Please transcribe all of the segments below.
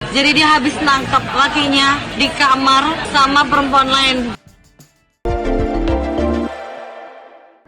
Jadi dia habis nangkep lakinya di kamar sama perempuan lain.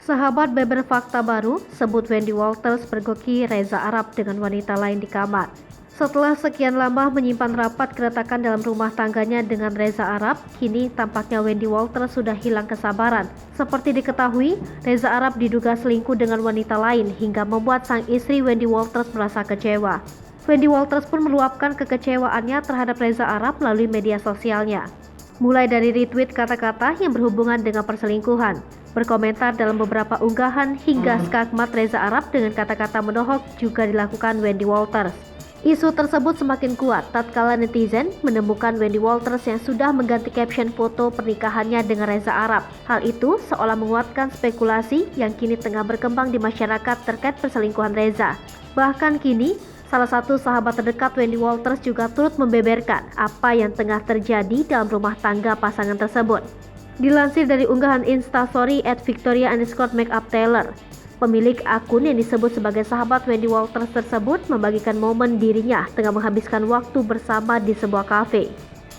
Sahabat Beber Fakta Baru sebut Wendy Walters pergoki Reza Arab dengan wanita lain di kamar. Setelah sekian lama menyimpan rapat keretakan dalam rumah tangganya dengan Reza Arab, kini tampaknya Wendy Walters sudah hilang kesabaran. Seperti diketahui, Reza Arab diduga selingkuh dengan wanita lain hingga membuat sang istri Wendy Walters merasa kecewa. Wendy Walters pun meluapkan kekecewaannya terhadap Reza Arab melalui media sosialnya. Mulai dari retweet kata-kata yang berhubungan dengan perselingkuhan, berkomentar dalam beberapa unggahan hingga skakmat Reza Arab dengan kata-kata menohok juga dilakukan Wendy Walters. Isu tersebut semakin kuat tatkala netizen menemukan Wendy Walters yang sudah mengganti caption foto pernikahannya dengan Reza Arab. Hal itu seolah menguatkan spekulasi yang kini tengah berkembang di masyarakat terkait perselingkuhan Reza. Bahkan kini, salah satu sahabat terdekat Wendy Walters juga turut membeberkan apa yang tengah terjadi dalam rumah tangga pasangan tersebut. Dilansir dari unggahan Instastory @Victoria_Makeup Taylor, pemilik akun yang disebut sebagai sahabat Wendy Walters tersebut membagikan momen dirinya tengah menghabiskan waktu bersama di sebuah kafe.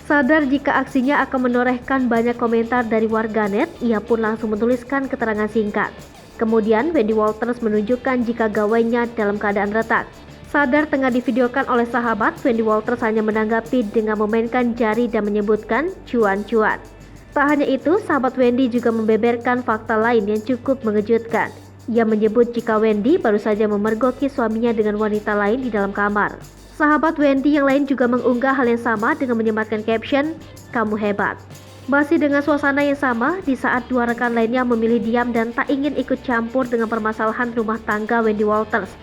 Sadar jika aksinya akan menorehkan banyak komentar dari warganet, ia pun langsung menuliskan keterangan singkat. Kemudian Wendy Walters menunjukkan jika gawainya dalam keadaan retak. Sadar tengah divideokan oleh sahabat, Wendy Walters hanya menanggapi dengan memainkan jari dan menyebutkan cuan-cuan. Tak hanya itu, sahabat Wendy juga membeberkan fakta lain yang cukup mengejutkan. Ia menyebut jika Wendy baru saja memergoki suaminya dengan wanita lain di dalam kamar. Sahabat Wendy yang lain juga mengunggah hal yang sama dengan menyematkan caption, "Kamu hebat." Masih dengan suasana yang sama, di saat dua rekan lainnya memilih diam dan tak ingin ikut campur dengan permasalahan rumah tangga Wendy Walters.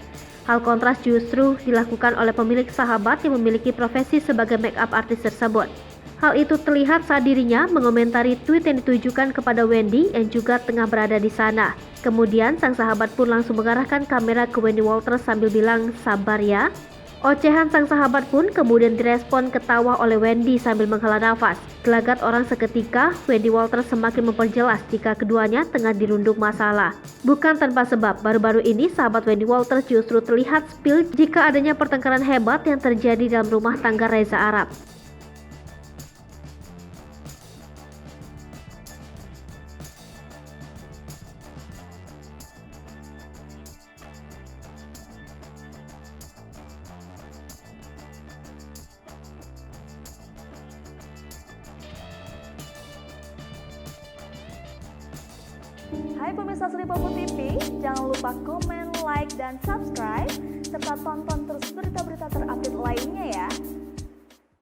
Hal kontras justru dilakukan oleh pemilik sahabat yang memiliki profesi sebagai make-up artist tersebut. Hal itu terlihat saat dirinya mengomentari tweet yang ditujukan kepada Wendy yang juga tengah berada di sana. Kemudian sang sahabat pun langsung mengarahkan kamera ke Wendy Walters sambil bilang, "Sabar ya." Ocehan sang sahabat pun kemudian direspon ketawa oleh Wendy sambil menghela nafas. Gelagat orang seketika, Wendy Walters semakin memperjelas jika keduanya tengah dirundung masalah. Bukan tanpa sebab, baru-baru ini sahabat Wendy Walters justru terlihat spill jika adanya pertengkaran hebat yang terjadi dalam rumah tangga Reza Arab. Hai pemirsa Sri Popo TV, jangan lupa komen, like, dan subscribe, serta tonton terus berita-berita terupdate lainnya ya.